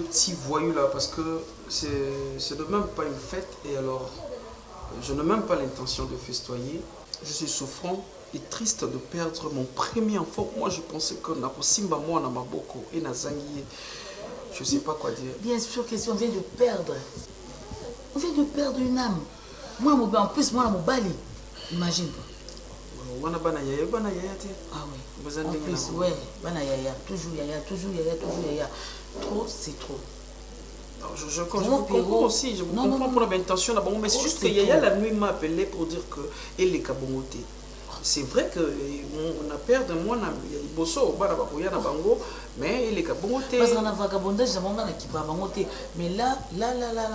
petits voyous là parce que c'est de même pas une fête et alors Je n'ai même pas l'intention de festoyer. Je suis souffrant et triste de perdre mon premier enfant. Moi, je pensais que Nakosimba moi na maboko et na zangiye. Je ne sais pas quoi dire. Bien sûr que si on vient de perdre. On vient de perdre une âme. Moi, en plus, moi, mon bali. Imagine pas. Ah oui. En plus, ouais. Bana yaya. Toujours yaya, toujours yaya, toujours yaya. Trop, c'est trop. Je comprends aussi, je comprends pour l'intention, mais c'est juste que Yaya la nuit m'a appelé pour dire qu'elle est kabongoté. C'est vrai qu'on a perdu moi, il y a Bosso, mais elle est kabongoté. Parce qu'on a vagabondage, mais là,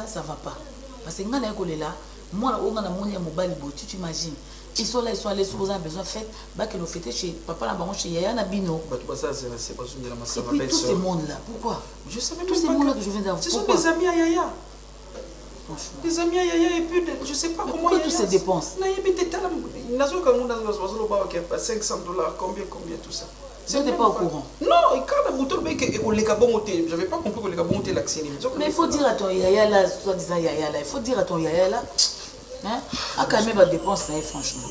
ça va pas. Parce que quand on est là, moi, on a mon mobile, tu t'imagines. Ils sont là, ils sont allés, ils ont besoin de fête, bah que nous fêtons chez papa, chez Yaya, Nabino. Et puis tous ces mondes-là, pourquoi? Je savais tous ces mondes-là que je viens d'avoir. Ce sont des amis à Yaya. Des amis à Yaya et puis je ne sais pas comment. Pourquoi toutes ces dépenses? Il n'a pas 500 $, combien tout ça. Tu n'es pas au courant? Non, et quand je n'avais pas compris que les Gabon étaient l'accès. Mais il faut dire à ton Yaya là, soi-disant Yaya là, il faut dire à ton Yaya là. Hein? À quand même va dépenser, franchement.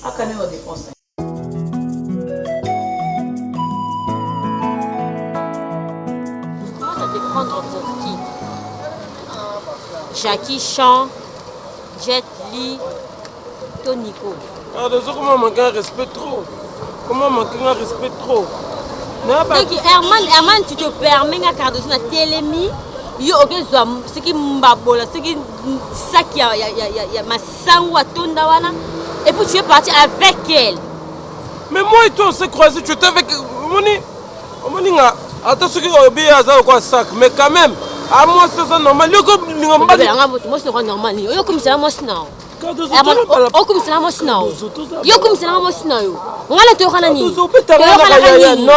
À quand même va dépenser. Comment ça te prendre pour qui? Jackie Chan, Jet Li, Tonico. Ah, de comment manquer un respect trop? Comment manquer un respect trop? Donc Herman, tu te permets à Cardoso na télémi. Yo okezwa siki mbabola siki saki ya masango atonda wana et puis tu es parti avec elle. Mais moi et toi on s'est croisés, tu étais avec Moninga. Attends ce qui est bien à quoi sac, mais quand même à moi c'est ça normal. Yo comme moi c'est normal. Yo comme c'est moi c'est non. Oh comme c'est moi c'est non. Yo comme c'est moi c'est non. On a te rana ni. Non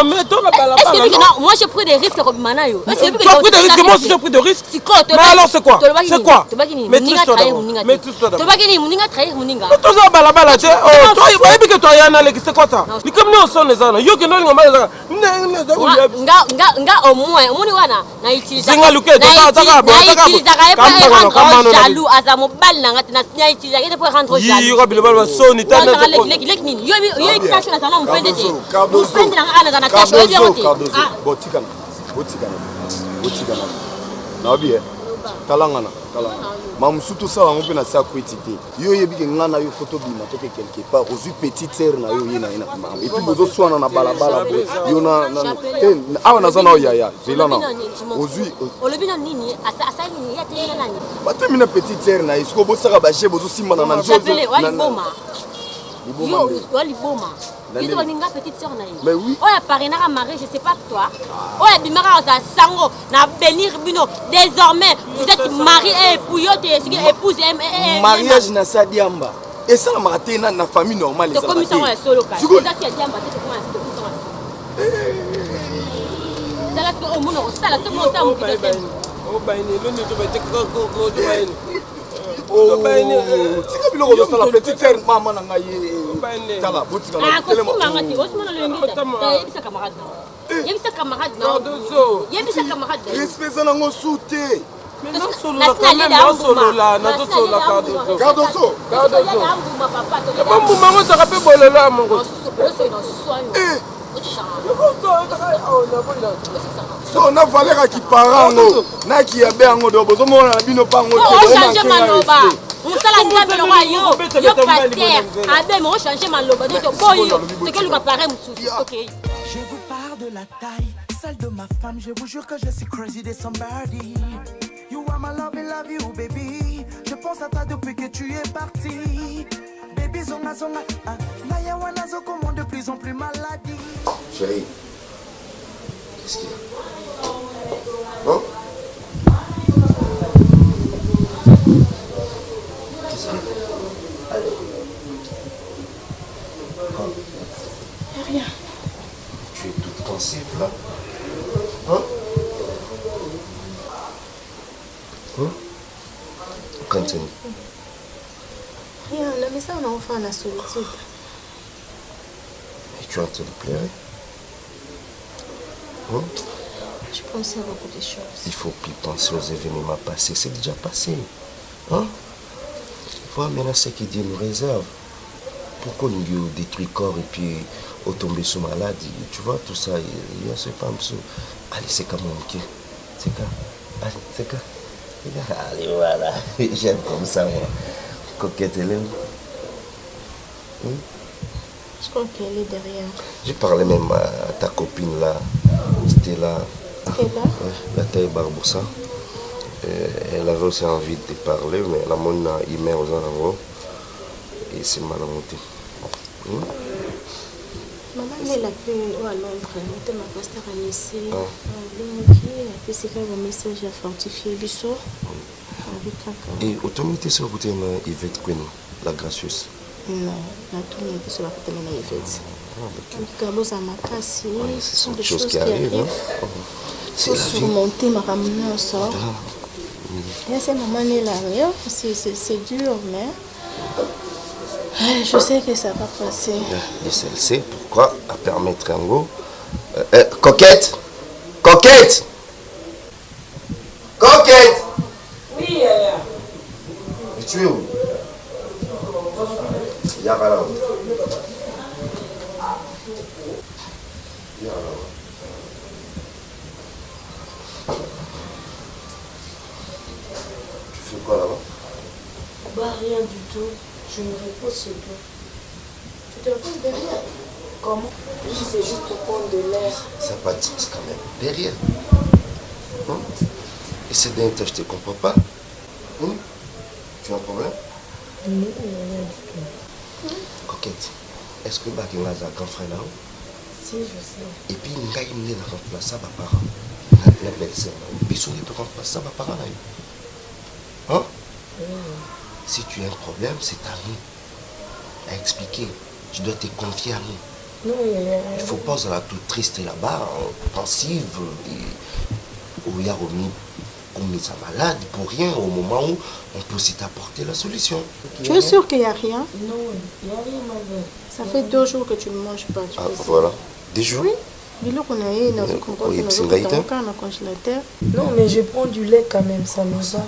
mais toi la balabala. Est-ce que moi j'ai pris des risques comme Manayo? Tu as pris des risques, moi aussi j'ai pris des risques. Mais alors c'est quoi? C'est quoi? Maîtrise-toi d'abord. Maîtrise-toi d'abord. Muninga trahir Muninga. Toi ça balabala tu oh toi il que toi yana c'est quoi ça? Ni comme nous on sonne les ana. Yo que non ngamba nga au moins omoni wana na utiliser. Zinga luke taka jaloux azamo bal na ngati na utiliser pour rendre jaloux. Yi rabile bal soni tana. Lek nini? Yo cache na tana mpende te. Cardozo. Botikana. Na bien. Talangana. Mamsutu ça on peut na ça kwitité. Yo yebi ke ngana yo photo bima to quelque part ozu petite sœur na yo yena ina. Et puis bozo swana na balabala yo na awa na zona Yaya. Vilana. Ozu olobina nini asa nini ya te nani? Batemina petite sœur na isko bo saka ba che bozo simba na nzo. Yo, Liboma. Ils ont une petite soeur. Mais oui. Oh, la parrainage à marier, je ne sais pas toi. Oh, la bimara à Sango, na Benir Bino. Désormais, vous êtes marié et épouse et mariage na Sadiamba. Et ça, la maté na famille normale. C'est comme ça, on est solo. C'est ça qui a dit Amba, c'est comment c'est là que au monde, ça là, tout le monde ça. Oh, ben, le nid de oh, c'est comme le la petite sœur maman na ngai. Tala, botika na tellement. Ah, c'est Osman le ngi. Yebisa camarade. Yebisa camarade. Cardozo. Yebisa camarade. Espèce na ngo souté. Mais non solo là quand même, non solo là, na to solo là Cardozo. Cardozo. Bon maman ça rappelle bololo à mon gars. Eh. So na valera ki parango na ki yabe ango do bozo mona na bino pango on change maloba musala nzambe lo wa yo pasteur abe mo change maloba donc boyo c'est que le pareil mususu. OK, je vous parle de la taille celle de ma femme, je vous jure que je suis crazy de somebody. You are my love you baby. Je pense à toi depuis que tu es parti. Baby zonga zonga na ya wana zo comment de plus en plus maladie. Chérie, qu'est-ce qu'il y a? Hein? Qu'est-ce qu'il y a? Allez. Rien. Tu es toute pensive là. Hein? Hein? Continue. Rien, la maison on a enfin la solitude. Et tu as te pleurer? Hein? Je pensais à beaucoup de choses. Il faut plus penser aux événements passés. C'est déjà passé. Hein? Vois maintenant ce que Dieu nous réserve. Pourquoi nous détruit le corps et puis on tombe sous maladie? Tu vois, tout ça, il y a ce pas sous. Allez, c'est comme mon cœur. C'est comme. Allez, c'est comme. Allez, voilà. J'aime comme ça, moi. Coquette, elle aime. Je crois qu'elle est derrière. J'ai parlé même à ta copine là. C'était là. Stella? La taille Barboussa. Elle avait aussi envie de te parler, mais la monnaie il met aux endroits. Et c'est mal monté. Maman, elle a pu à Londres. Elle m'a pasteur à Nice. Et c'est quand même un message à fortifier Bissot. Et automité sur le côté de Yvette Queen, la gracieuse. Non, la tournée sur la côté de Yvette. Ce sont des choses qui arrivent. Il faut surmonter ma ramener ça. C'est maman est là, c'est dur, mais je sais que ça va passer. Et celle-ci, pourquoi à permettre un mot Coquette. Coquette. Coquette. Oui, Et tu es où? Yara. Tu fais quoi là-bas? Bah rien du tout. Je me repose chez toi. Tu te reposes derrière? Comment? Je sais juste pour prendre de l'air. Ça n'a pas de sens quand même. Derrière. Et c'est d'un je te comprends pas. Tu as un problème? Non, rien du tout. Coquette, est-ce que Bakinga a un grand frère là-haut? Si, je sais. Et puis, il y a une remplace à ma parent. La belle-sœur. Puis, il peut remplacer à ma parent là. Hein? Si tu as un problème, c'est à nous. À expliquer. Tu dois te confier à nous. Non, il faut pas être toute triste là-bas, pensive, où il y a remis comme ça malade pour rien au moment où on peut aussi t'apporter la solution. Tu es sûr qu'il n'y a rien? Non, il n'y a rien, madame. Ça fait 2 jours que tu ne manges pas. Ah, voilà. Des jours? Oui. Dis-le qu'on a eu dans le congélateur. Non, mais je prends du lait quand même, ça me va.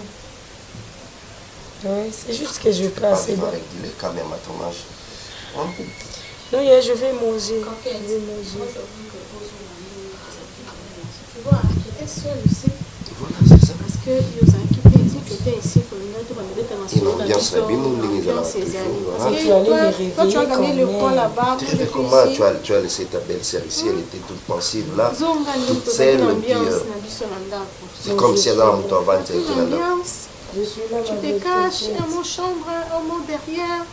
Oui, c'est juste que je passe. Avec du lait quand même à ton âge. Non, je vais manger. Je vais manger. Tu vois, j'étais seule ici. Voilà, c'est ça. Parce que tu étais ici pour nous l'ambiance là, toi, tu as gagné le point là-bas. Comment tu as laissé ta belle-sœur ici? Elle était toute pensive là, toute seule. C'est comme si elle avait un moto avant de tu te caches dans mon chambre, au mot derrière.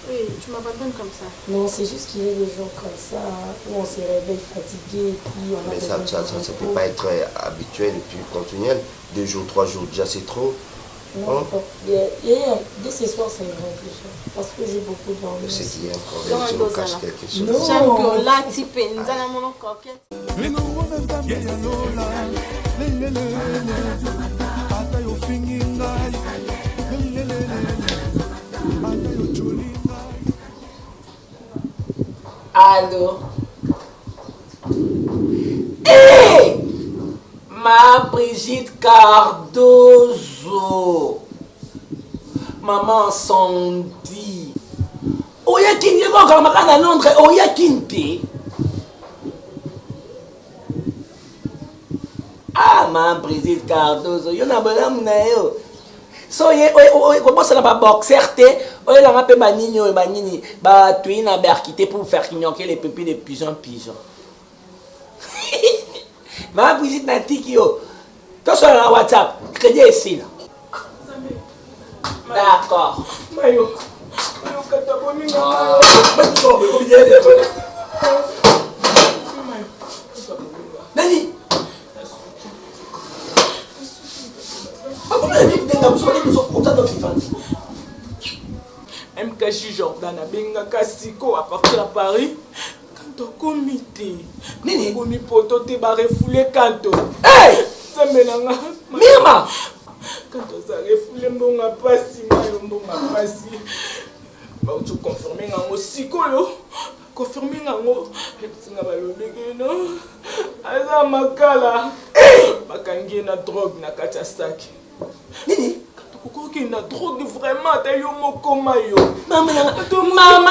Oui, tu m'abandonnes comme ça. Non, c'est juste qu'il y a des jours comme ça où on se réveille fatigué. Puis on mais ça ne peut pas être habituel et puis continuel. 2 jours, 3 jours, déjà c'est trop. Non, dès ce soir, c'est vrai déjà. Parce que j'ai beaucoup d'envie. C'est qu'il y a un problème, tu nous caches quelque chose. Non, j'aime que là, tu penses dans mon coquette. Allô? Hey! Ma Brigitte Cardozo. Maman Sandy. Oya kindi encore makana Londres, oya kindi. Ah, ma Brigitte Cardozo, yo na bolamu na yo. So ye comment ça n'a pas boxer te oye la pe banini oye banini ba tuina berkité pour faire quignoquer les pépins de pigeon. Ma Brigitte na tiki yo. Toi sur la WhatsApp, crédit ici là. D'accord. Mayo kata boninga. Nani? MKJ Jordan abengaka siko à partir à Paris quand on comité nini komi poto te ba refoulé kanto hey semenanga mima quand on sa refoulé mbonga pasi mayo mbonga pasi ba tu confirmer ngango siko yo confirmer ngango singa ba lobeke no aza makala bakangi na drogue na kati ya sac nini okenda drogue vraiment ta yo mokoma yo mama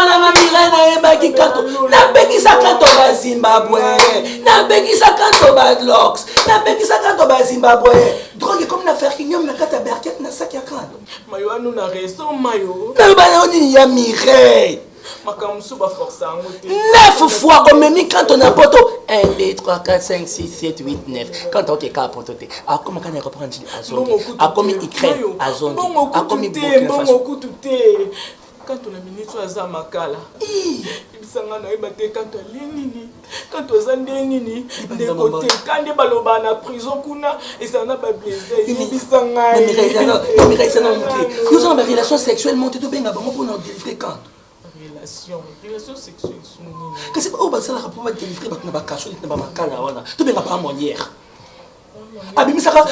na Mireille na yebaki kanto nabekisa kanto ba Zimbabwe nabekisa kanto ba Locks nabekisa kanto ba Zimbabwe drogue comme na faire kinyom na kata berket na sac ya kanto mayo anu na raison mayo na bana oni ya Mireille 9 fois on me mis quand on a poto 1, 2, 3, 4, 5, 6, 7, 8, 9 quand on est capable poto a comme quand on reprend à zone a comme Ukraine à zone a comme Burkina Faso quand on a ministre à Zamakala ibisanga na ebate quand on linini quand on zandengini de côté quand de baloba na prison kuna et ça n'a pas blessé ibisanga Mireille ça non nous avons une relation sexuellement tout bien avant pour nous délivrer quand relation sexuelle que c'est pas au basala pour pas délivrer ba na cacho na ba makala wana tout bien pas monière abimisaka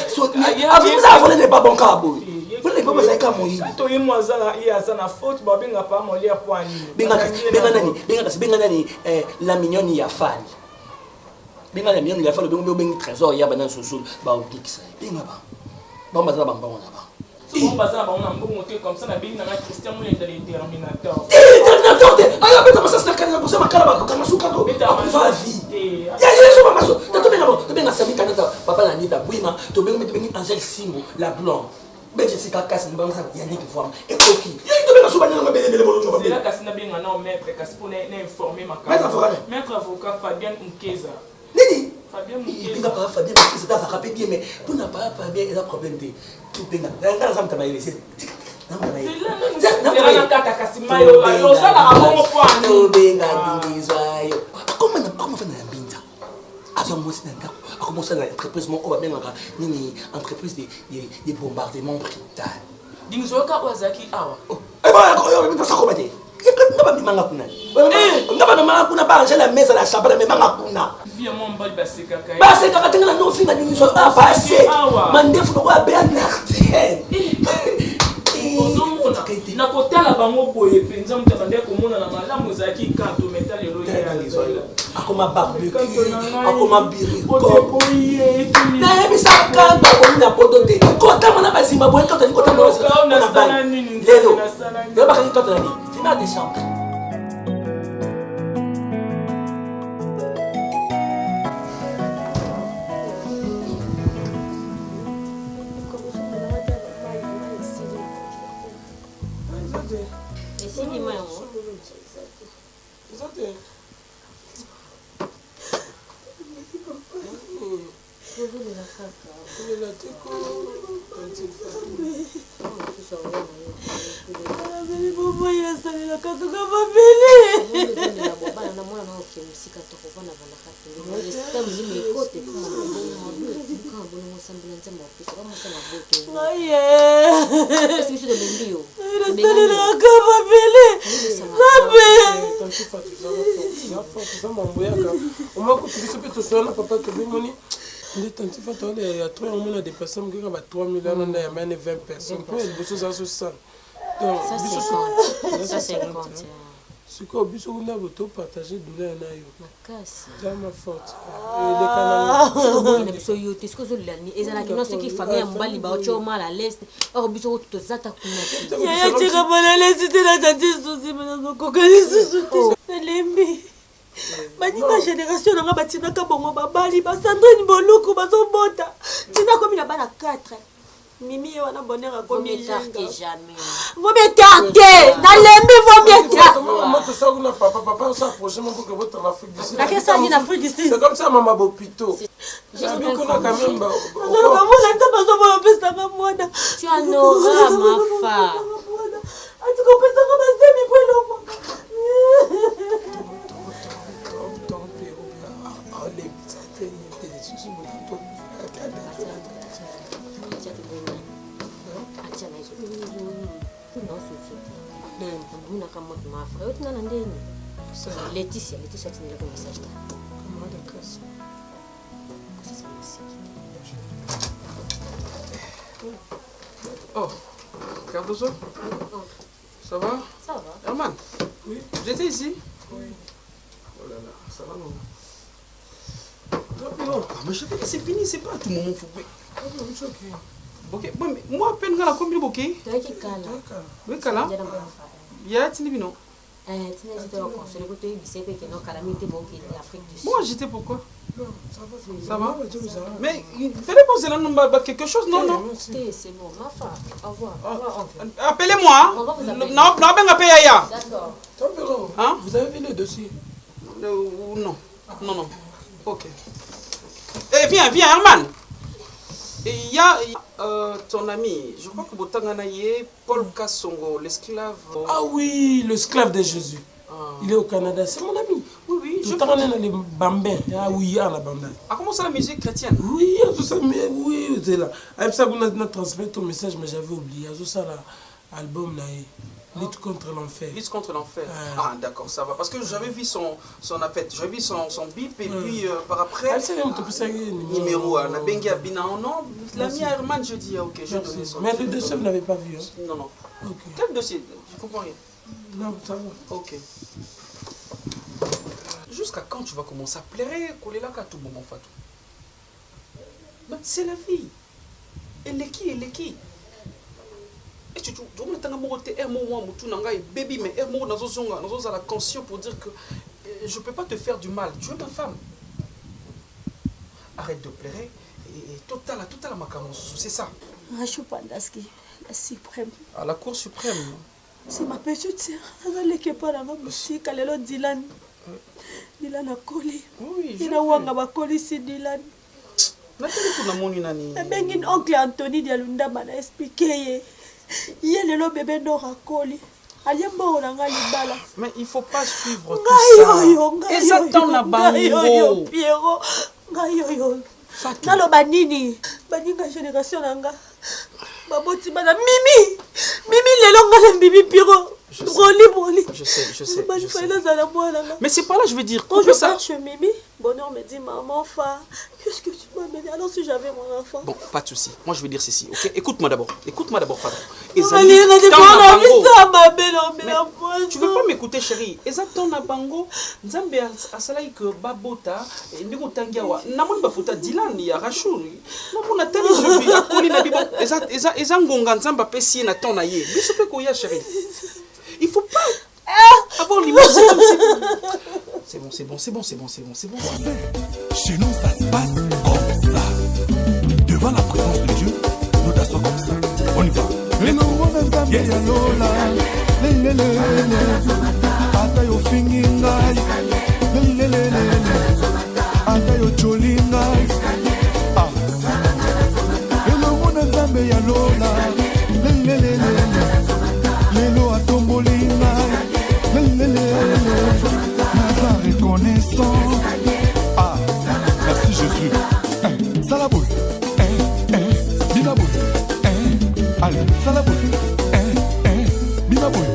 abimisaka voler n'est pas bon cabo voler pas ça ka moyi to ye mwazala ye azana faute ba benga pas monière pour ani benga nani la mignonne ya fan benga la mignonne ya fan benga trésor ya bana sosul ba okikisa benga ba bazala bamba wana ba on passe à un bon comme ça, on a bien un Christian dans les Terminator. Terminator, alors peut-être ça c'est quand ça makala ba kama suka to va vie. Ya yeso mama so. To benga sami kanata papa la nita buima, to benga Angel Simbo la blonde. Ben Jessica Kassi mbanga ça ya niki forme. Et koki. Ya to benga suba nyanga bele bolo no. C'est là Kassi na benga na maître Kassi pour informer ma maître avocat Fabien Nkeza. Nini Fabien Nkeza pas Fabien Nkeza ça va rappeler bien mais pour n'a pas Fabien il a problème de tout benga. Ngala ça mta maile c'est entreprise de bombardement brutal. na kotala bango boye penza mutu bande komona na malamu zaki kanto metal lelo ya akoma barbecue akoma biriko na ebisa kanto komina podote kota mona bazimba boye kanto ni kota mona na bani lelo lelo bakani kanto nani fina de chambre. Il est anti fatal il y a 3 mois de personnes qui ont 3 millions on a même 20 personnes pour les bosses ça se sent donc ça c'est 50 ce que biso on a voté partager douleur na yo makasi dans ma faute les canaux so yo tisco zo lani ezala kino ce qui famille ya mbali ba ocho mala lest or biso to zata kuna ya tika bana lest na tati susi bana kokali susi lembi Banina génération na batina ka bongo babali ba Sandrine Boluku bazobota tina komi na bana 4 Mimi wana bonheur komi jamais vous m'écartez na lembi vous m'écartez moi tout ça on a papa ça projet mon pour que votre Afrique d'ici la qu'est-ce ni l'Afrique d'ici c'est comme ça maman bopito j'ai vu qu'on a quand même non maman n'entend pas ça va pesa mwana tu en auras ma fa tu comprends ça comme ça mi point Laetitia tu n'as pas message. Oh, Cardozo, ça va? Ça va. Herman? Oui. J'étais ici? Oui. Oh là là, ça va non? Mais je sais que c'est fini, c'est pas tout le moment faut. C'est ok. Ok, bon, mais moi, peine à la combien de bouquets? Oui, Kala. Ya tini bino. Moi j'étais pourquoi? Ça va? Mais il fallait penser là quelque chose, non? C'est bon, ma femme. Au revoir. Appelez-moi. Non, ben appelez Yaya. D'accord. Hein? Vous avez vu le dossier? Non. Ok. Eh, viens, Herman. Il y a ton ami, je crois que Botanganaye, Paul Kassongo, l'esclave. Ah oui, l'esclave de Jésus. Il est au Canada, c'est mon ami. Oui, je connais les bambins. Ah oui, à la bambin. Ah, comment ça la musique chrétienne? Oui, oui, c'est là. Avec ça, vous avez transmis ton message, mais j'avais oublié. C'est ça l'album là. Lutte contre l'enfer. Lutte contre l'enfer. Ah d'accord, ça va. Parce que j'avais vu son appel, j'avais vu son bip et puis par après. Numéro à Nabengi Abina. Non, l'ami Herman, je dis ok, je donne son. Mais le dossier, vous n'avez pas vu. Non. Quel dossier? Je comprends rien. Non, ça va. Ok. Jusqu'à quand tu vas commencer à pleurer, coller là, tout bon, Fatou? C'est la vie. Elle est qui? Et tu baby, mais la conscience pour dire que je ne peux pas te faire du mal. Tu es ma femme. Arrête de pleurer. Et total c'est ça. Rashupandaski, la suprême. À la Cour suprême. C'est ma petite sœur. Elle est pas dans la musique. Elle est Dylan. Dylan a collé. Oui, il a wanga ba collé si Dylan. Ben oncle Anthony Dialunda m'a expliqué. Il y a le bébé d'Oracoli. Mais il ne faut pas suivre tout ça. Exactement la bango. Pierrot. Nalo banini. Baninga génération nanga. Baboti bana Mimi. Mimi lelo ngala Bibi Pierrot. Je sais. Mais c'est pas là, je veux dire. Quand je cherche Mimi, Bonheur me dit maman, qu'est-ce que tu m'as mené? Alors si j'avais mon enfant. Bon, pas de souci. Moi je veux dire ceci, ok? Écoute-moi d'abord, Fadra. Tu veux pas m'écouter, chérie? Exactement na bango. Nzambe asalaï que babota ndiko tangiawa. Namoni bafuta Dylan ya Rachuri. Namona tali je vis akoli na bibo. Ezangonga nzamba pesi na ton na ye. Biso pe ko ya chérie. Il faut pas avoir l'image. C'est bon. Chez nous, ça se passe comme ça. Devant la présence de Dieu, nous dansons comme ça. On y va. Lelo atomboli ngai, naza reconnaissant. Ah, merci Jésus. Salaboui, binaboui, allez, salaboui, binaboui,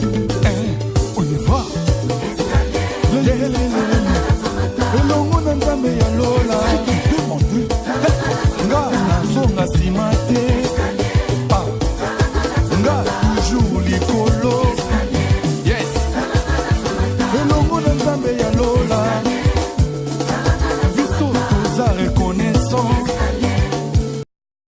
on y va. Elongo na nzambe ya lola.